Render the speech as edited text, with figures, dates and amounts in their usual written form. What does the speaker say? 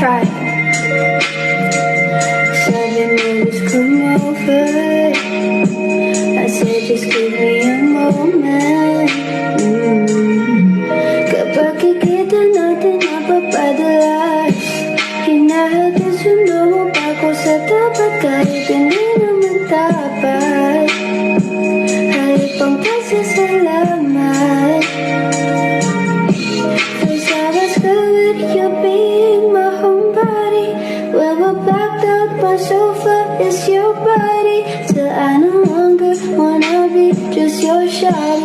try. Sabi mo just come over. I said just give me a moment. Kapag kikita natin napapadalas, hinahatid sundo mo pa ko sa tapat kahit hindi naman tapat. Halip ang pasasalamat. Cause I was good with you being my homebody. When we're blacked out, my sofa is your body. Till I no longer wanna be just your shawty.